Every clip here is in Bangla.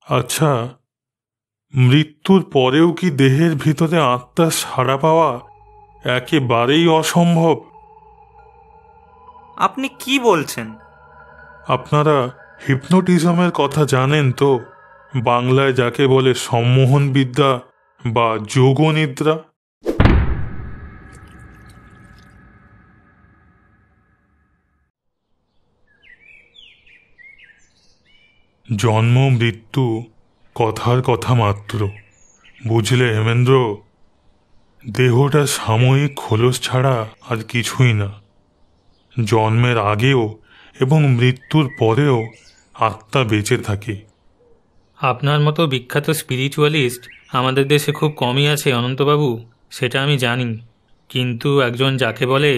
আচ্ছা, মৃত্যুর পরেও কি দেহের ভিতরে আত্মার সাড়া পাওয়া একেবারেই অসম্ভব? আপনি কি বলছেন? আপনারা হিপনোটিজমের কথা জানেন তো? বাংলায় যাকে বলে সম্মোহন বিদ্যা বা যোগনিদ্রা। জন্ম মৃত্যু কথার কথা মাত্র, বুঝলে হেমেন্দ্র? দেহটা সাময়িক খোলস ছাড়া আর কিছুই না। জন্মের আগেও এবং মৃত্যুর পরেও আত্মা বেঁচে থাকে। আপনার মতো বিখ্যাত স্পিরিচুয়ালিস্ট আমাদের দেশে খুব কমই আছে অনন্তবাবু, সেটা আমি জানি। কিন্তু একজন যাকে বলে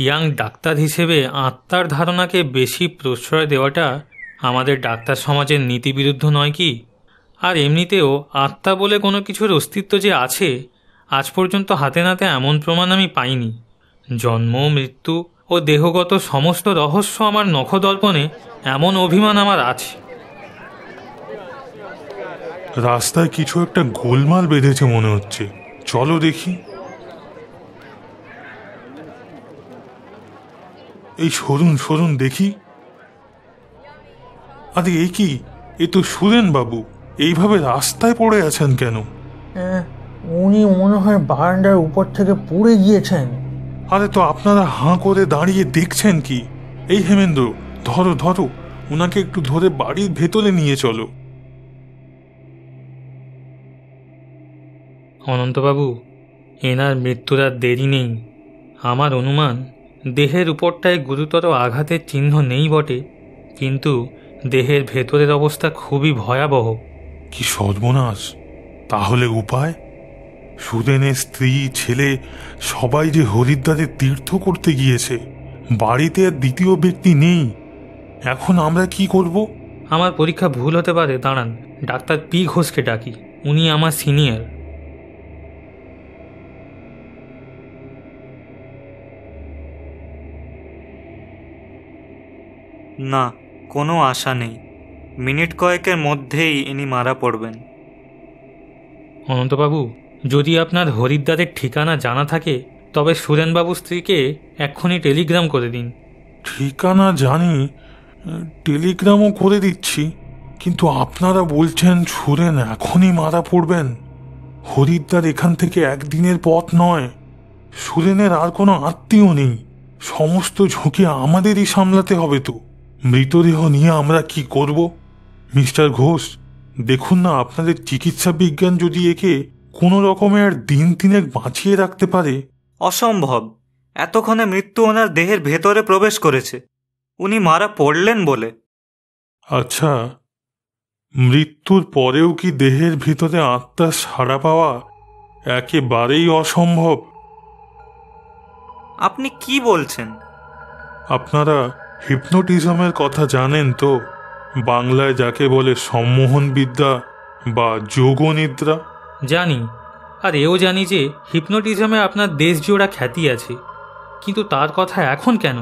ইয়াং ডাক্তার হিসেবে আত্মার ধারণাকে বেশি প্রশ্রয় দেওয়াটা আমাদের ডাক্তার সমাজের নীতিবিরুদ্ধ নয় কি? আর এমনিতেও আত্মা বলে কোনো কিছুর অস্তিত্ব যে আছে, আজ পর্যন্ত হাতে নাতে এমন প্রমাণ আমি পাইনি। জন্ম মৃত্যু ও দেহগত সমস্ত রহস্য আমার নখদর্পণে, এমন অভিমান আমার আছে। রাস্তায় কিছু একটা গোলমাল বেঁধেছে মনে হচ্ছে, চলো দেখি। এই সরুন সরুন দেখি। আরে এ কি, এ তো সুরেন বাবু, এইভাবে রাস্তায় পড়ে আছেন কেন? উনি মনে হয় বারান্দার উপর থেকে পড়ে গিয়েছেন। আরে তো আপনারা হাঁ করে দাঁড়িয়ে দেখছেন কি? এই হেমেন্দ্র, ধরো ধরো, ওনাকে একটু ধরে বাড়ির ভেতরে নিয়ে চলো। অনন্তবাবু, এনার মৃত্যুর আর দেরি নেই। আমার অনুমান দেহের উপরটায় গুরুতর আঘাতের চিহ্ন নেই বটে, কিন্তু দেহের ভেতরের অবস্থা খুবই ভয়াবহ। কি সর্বনাশ! তাহলে উপায়? সুরেনের স্ত্রী ছেলে সবাই যে হরিদ্বারে তীর্থ করতে গিয়েছে, বাড়িতে আর দ্বিতীয় ব্যক্তি নেই। এখন আমরা কি করব? আমার পরীক্ষা ভুল হতে পারে, দাঁড়ান ডাক্তার পি ঘোষকে ডাকি, উনি আমার সিনিয়র। না, কোনো আশা নেই। মিনিট কয়েকের মধ্যেই ইনি মারা পড়বেন। অনন্তবাবু, যদি আপনার হরিদ্বারের ঠিকানা জানা থাকে তবে সুরেনবাবুর স্ত্রীকে এক্ষুনি টেলিগ্রাম করে দিন। ঠিকানা জানি, টেলিগ্রামও করে দিচ্ছি, কিন্তু আপনারা বলছেন সুরেন এখনই মারা পড়বেন। হরিদ্বার এখান থেকে একদিনের পথ নয়। সুরেনের আর কোনো আত্মীয় নেই। সমস্ত ঝুঁকি আমাদেরই সামলাতে হবে তো। মৃতদেহ নিয়ে আমরা কি করব? মিস্টার ঘোষ, দেখুন না, আপনাদের চিকিৎসা বিজ্ঞান যদি একে কোনো রকমে আর দিন তিনেক বাঁচিয়ে রাখতে পারে। অসম্ভব! এতক্ষণে মৃত্যু ওনার দেহের ভেতরে প্রবেশ করেছে। উনি মারা পড়লেন বলে। আচ্ছা, মৃত্যুর পরেও কি দেহের ভিতরে আত্মার সাড়া পাওয়া একেবারেই অসম্ভব? আপনি কি বলছেন? আপনারা হিপনোটিজমের কথা জানেন তো? বাংলায় যাকে বলে সম্মোহন বিদ্যা বা যোগনিদ্রা। জানি, আর এও জানি যে হিপনোটিজমে আপনার দেশজোড়া খ্যাতি আছে, কিন্তু তার কথা এখন কেন?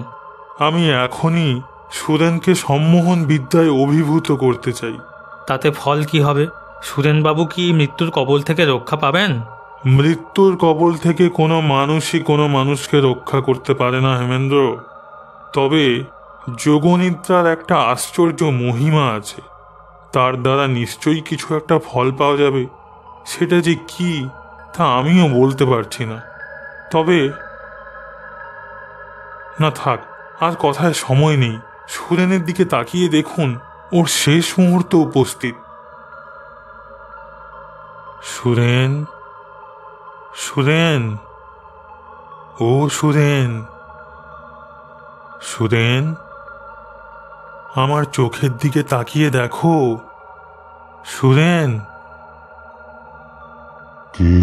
আমি এখনই সুরেনকে সম্মোহন বিদ্যায় অভিভূত করতে চাই। তাতে ফল কি হবে? সুরেনবাবু কি মৃত্যুর কবল থেকে রক্ষা পাবেন? মৃত্যুর কবল থেকে কোনো মানুষই কোনো মানুষকে রক্ষা করতে পারে না হেমেন্দ্র। তবে যোগনিদ্রার একটা আশ্চর্য মহিমা আছে, তার দ্বারা নিশ্চয়ই কিছু একটা ফল পাওয়া যাবে। সেটা যে কি তা আমিও বলতে পারছি না। তবে না থাক, আর কথায় সময় নেই। সুরেনের দিকে তাকিয়ে দেখুন, ওর শেষ মুহূর্ত উপস্থিত। সুরেন, সুরেন, ও সুরেন, সুরেন, আমার চোখের দিকে তাকিয়ে দেখো। সুরেন। কি?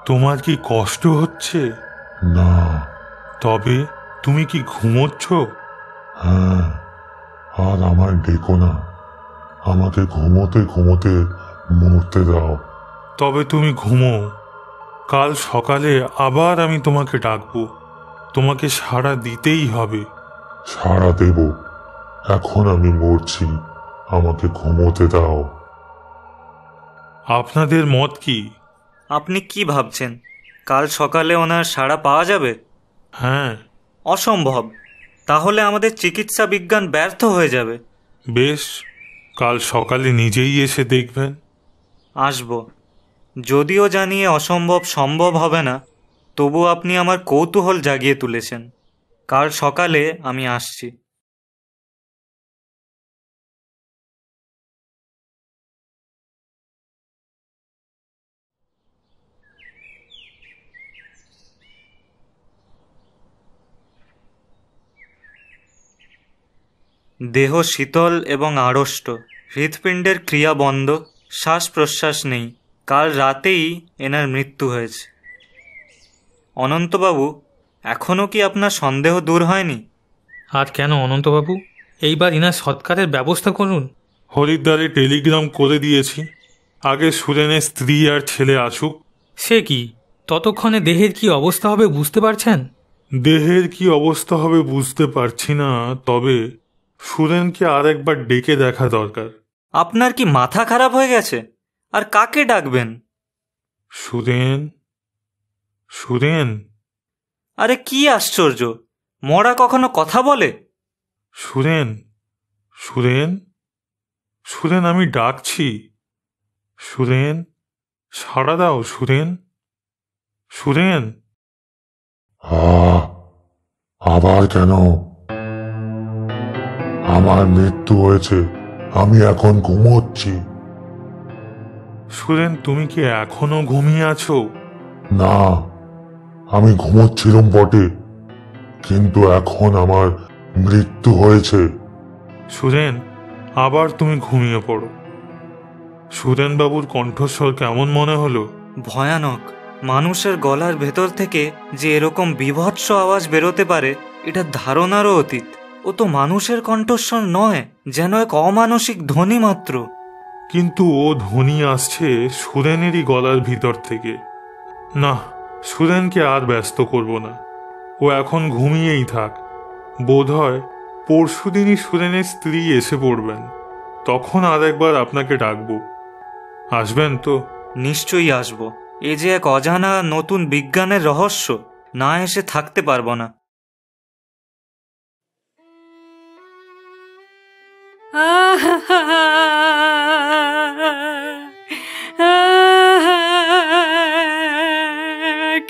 তোমার কি কষ্ট হচ্ছে? না। তবে তুমি কি ঘুমোচ্ছ? হ্যাঁ, আর আমায় ডেকো না। আমাকে ঘুমোতে ঘুমোতে মরতে দাও। তবে তুমি ঘুমো, কাল সকালে আবার আমি তোমাকে ডাকবো। তোমাকে সাড়া দিতেই হবে। সাড়া দেব। এখন আমি মরছি, আমাকে ঘুমোতে দাও। আপনাদের মত কি? আপনি কি ভাবছেন কাল সকালে ওনার সাড়া পাওয়া যাবে? হ্যাঁ। অসম্ভব। তাহলে আমাদের চিকিৎসা বিজ্ঞান ব্যর্থ হয়ে যাবে। বেশ, কাল সকালে নিজেই এসে দেখবেন। আসব। যদিও জানি অসম্ভব সম্ভব হবে না, তবু আপনি আমার কৌতূহল জাগিয়ে তুলেছেন। কাল সকালে আমি আসছি। দেহ শীতল এবং আড়ষ্ট, হৃৎপিণ্ডের ক্রিয়া বন্ধ, শ্বাস প্রশ্বাস নেই। কাল রাতেই এনার মৃত্যু হয়েছে। অনন্তবাবু, এখনও কি আপনার সন্দেহ দূর হয়নি? আর কেন অনন্তবাবু, এইবার ইনার সৎকারের ব্যবস্থা করুন। হরিদ্বারে টেলিগ্রাম করে দিয়েছি, আগে সুরেনের স্ত্রী আর ছেলে আসুক। সে কি, ততক্ষণে দেহের কি অবস্থা হবে বুঝতে পারছেন? দেহের কি অবস্থা হবে বুঝতে পারছি না, তবে সুরেনকে আর একবার ডেকে দেখা দরকার। আপনার কি মাথা খারাপ হয়ে গেছে? আর কাকে ডাকবেন? সুরেন, সুরেন। আরে কি আশ্চর্য, মরা কখনো কথা বলে? সুরেন, সুরেন, সুরেন, আমি ডাকছি। সুরেন, সাড়া দাও সুরেন, সুরেন। আবার কেন? আমার মৃত্যু হয়েছে, আমি এখন ঘুমোচ্ছি। সুরেন, তুমি কি এখনো ঘুমিয়ে আছো? না, আমি ঘুমোচ্ছিলাম বটে, কিন্তু এখন আমার মৃত্যু হয়েছে। সুরেন, আবার তুমি ঘুমিয়ে পড়ো। সুরেনবাবুর কণ্ঠস্বর কেমন মনে হলো? ভয়ানক। মানুষের গলার ভেতর থেকে যে এরকম বীভৎস আওয়াজ বেরোতে পারে, এটা ধারণারও অতীত। ও তো মানুষের কণ্ঠস্বর নয়, যেন এক অমানসিক ধ্বনি মাত্র। কিন্তু ও ধ্বনি আসছে সুরেনেরই গলার ভিতর থেকে। না, সুরেনকে আর ব্যস্ত করব না, ও এখন ঘুমিয়েই থাক। বোধ হয় পরশুদিনই সুরেনের স্ত্রী এসে পড়বেন, তখন আর একবার আপনাকে ডাকবো। আসবেন তো? নিশ্চয়ই আসব। এ যে এক অজানা নতুন বিজ্ঞানের রহস্য, না এসে থাকতে পারবো না।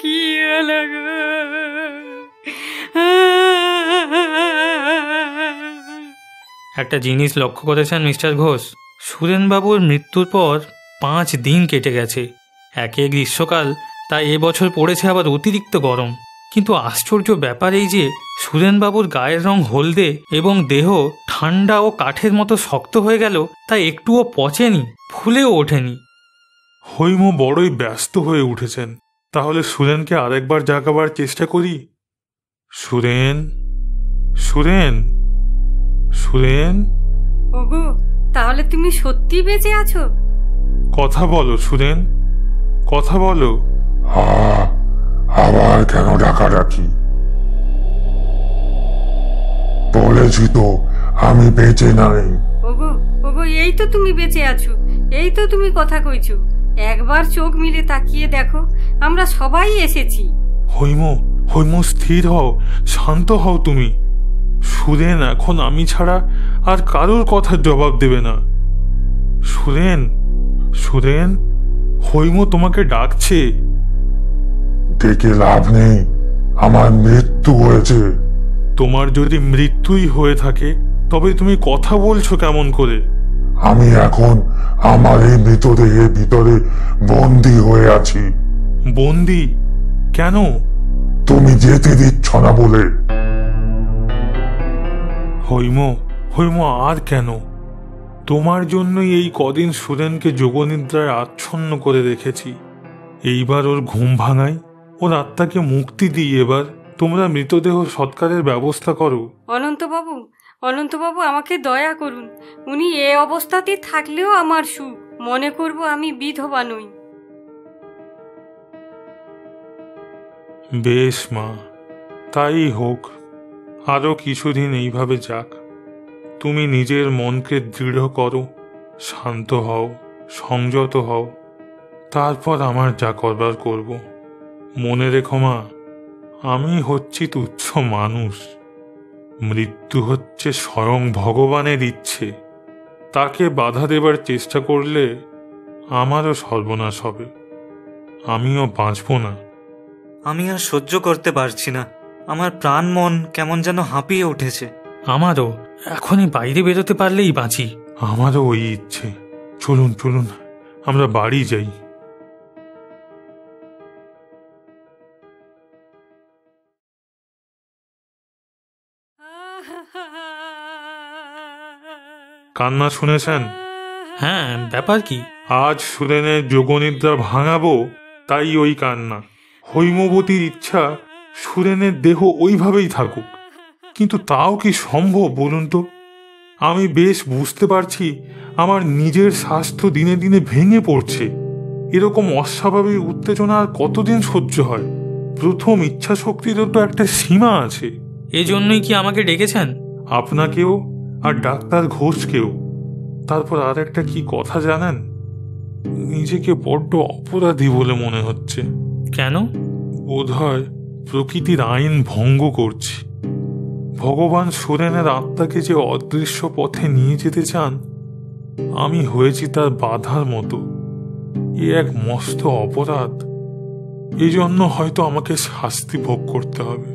কি হলো গো? একটা জিনিস লক্ষ্য করেছেন মিস্টার ঘোষ, সুরেনবাবুর মৃত্যুর পর 5 দিন কেটে গেছে। একে গ্রীষ্মকাল, তাই এবছর পড়েছে আবার অতিরিক্ত গরম। কিন্তু আশ্চর্য ব্যাপার এই যে সুরেনবাবুর গায়ের রং হলদে এবং দেহ ঠান্ডা ও কাঠের মতো শক্ত হয়ে গেল, তা একটুও পচেনি, ফুলেও ওঠেনি। হৈম বড়ই ব্যস্ত হয়ে উঠেছেন। তাহলে সুরেনকে আরেকবার জাগাবার চেষ্টা করি। সুরেন, সুরেন, সুরেন। ওগো, তাহলে তুমি সত্যি বেঁচে আছো? কথা বলো সুরেন, কথা বলো। আবার কেন ডাকাডাকি? বলেছি তো আমি বেঁচে নাই। ওগো, ওগো, এই তো তুমি বেঁচে আছো, এই তো তুমি কথা কইছো। একবার চোখ মিলে তাকিয়ে দেখো, আমরা সবাই এসেছি। হৈম, হৈম, স্থির হও, শান্ত হও তুমি। সুরেন এখন আমি ছাড়া আর কারোর কথার জবাব দেবে না। সুরেন, সুরেন, হৈম তোমাকে ডাকছে। ডেকে লাভ নেই, আমার মৃত্যু হয়েছে। তোমার যদি মৃত্যুই হয়ে থাকে, তবে তুমি কথা বলছো কেমন করে? আমি এখন আমার এই মৃতদেহের ভিতরে বন্দী হয়ে আছি। বন্দী? কেন? তুমি যেতে দিচ্ছ না বলে। হৈম, হৈম, আর কেন? তোমার জন্যই এই কদিন সুরেনকে যোগনিদ্রায় আচ্ছন্ন করে রেখেছি। এইবার ওর ঘুম ভাঙাই, ওর আত্মাকে মুক্তি দিই। এবার তোমরা মৃতদেহ সৎকারের ব্যবস্থা করো। অনন্তবাবু, অনন্তবাবু, আমাকে দয়া করুন। উনি এ অবস্থাতে থাকলেও আমার সুখ। মনে করব আমি বিধবা নই। বেশ মা, তাই হোক। আরও কিছুদিন এইভাবে যাক। তুমি নিজের মনকে দৃঢ় করো, শান্ত হও, সংযত হও, তারপর আমার যা করবার করব। মনে রেখো মা, আমি হচ্ছি তুচ্ছ মানুষ। মৃত্যু হচ্ছে স্বয়ং ভগবানের ইচ্ছে। তাকে বাধা দেবার চেষ্টা করলে আমারও সর্বনাশ হবে, আমিও বাঁচব না। আমি আর সহ্য করতে পারছি না। আমার প্রাণ মন কেমন যেন হাঁপিয়ে উঠেছে। আমারও এখনই বাইরে বেরোতে পারলেই বাঁচি। আমারও ওই ইচ্ছে। চলুন চলুন, আমরা বাড়ি যাই। কান্না শুনেছেন? হ্যাঁ, ব্যাপার কি? আজ সুরেনের যোগনিদ্রা ভাঙাবো, তাই ওই কান্না। হৈমবতীর ইচ্ছা সুরেনের দেহ ওইভাবেই থাকুক, কিন্তু তাও কি সম্ভব বলুন তো? আমি বেশ বুঝতে পারছি আমার নিজের স্বাস্থ্য দিনে দিনে ভেঙে পড়ছে। এরকম অস্বাভাবিক উত্তেজনা আর কতদিন সহ্য হয়? প্রথম ইচ্ছা শক্তিরও তো একটা সীমা আছে। এজন্যই কি আমাকে ডেকেছেন? আপনাকেও আর ডাক্তার ঘোষকেও। তারপর আর একটা কি কথা জানেন? নিজেকে বড্ড অপরাধী বলে মনে হচ্ছে। কেন? বোধহয় প্রকৃতির আইন ভঙ্গ করছি। ভগবান সুরেনের আত্মাকে যে অদৃশ্য পথে নিয়ে যেতে চান, আমি হয়েছি তার বাধার মতো। এ এক মস্ত অপরাধ। এই জন্য হয়তো আমাকে শাস্তি ভোগ করতে হবে।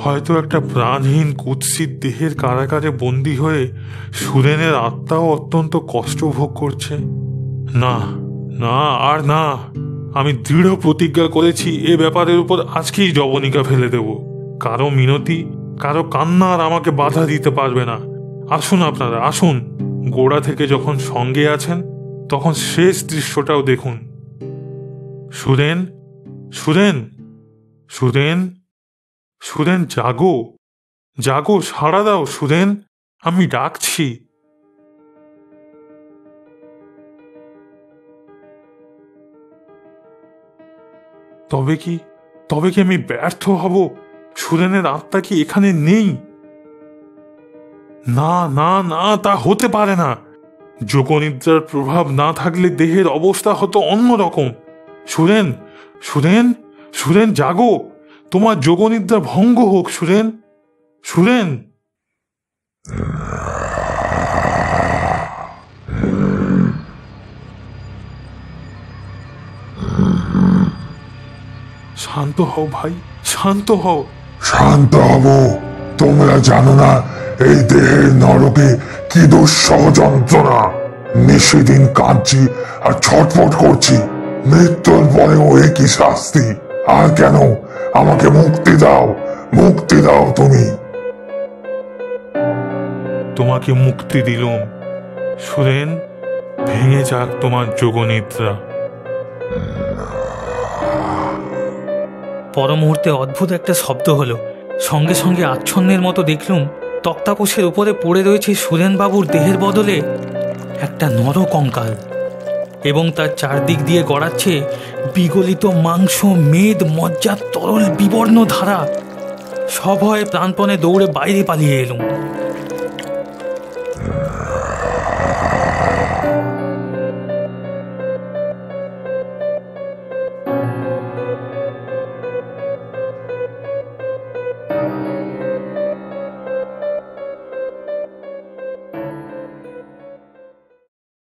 হয়তো একটা প্রাণহীন কুৎসিত দেহের কারাগারে বন্দী হয়ে সুরেনের আত্মাও অত্যন্ত কষ্ট ভোগ করছে। না না, আর না। আমি দৃঢ় প্রতিজ্ঞা করেছি এ ব্যাপারের উপর আজকেই জবনিকা ফেলে দেব। কারো মিনতি, কারো কান্না আর আমাকে বাধা দিতে পারবে না। আসুন আপনারা, আসুন। গোড়া থেকে যখন সঙ্গে আছেন, তখন শেষ দৃশ্যটাও দেখুন। সুরেন, সুরেন, সুরেন, সুরেন, জাগো, জাগো, সাড়া দাও সুরেন, আমি ডাকছি। তবে কি আমি ব্যর্থ হব? সুরেনের আত্মা কি এখানে নেই? না না না, তা হতে পারে না। যোগনিদ্রার প্রভাব না থাকলে দেহের অবস্থা হতো অন্যরকম। সুরেন, সুরেন, সুরেন, জাগো, তোমার যোগনিদ্রা ভঙ্গ হোক সুরেন, সুরেন। শান্ত হও ভাই, শান্ত হও। শান্ত হব? তোমরা জানো না এই দেহের নরকে কি দুঃসহ যন্ত্রণা। নিশিদিন কাঁদছি আর ছটফট করছি। মৃত্যুর পরেও একই শাস্তি। আর কেন? আমাকে মুক্তি দাও, মুক্তি দাও তুমি। তোমাকে মুক্তি দিলুম সুরেন, ভেঙে যাক তোমার যোগনিদ্রা। পর মুহূর্তে অদ্ভুত একটা শব্দ হলো। সঙ্গে সঙ্গে আচ্ছন্নের মতো দেখলুম তক্তাপোষের উপরে পড়ে রয়েছে সুরেনবাবুর দেহের বদলে একটা নরকঙ্কাল, এবং তার চারদিক দিয়ে গড়াচ্ছে বিগলিত মাংস, মেদ, মজ্জার তরল বিবর্ণ ধারা। সভয়ে প্রাণপণে দৌড়ে বাইরে পালিয়ে এলুম।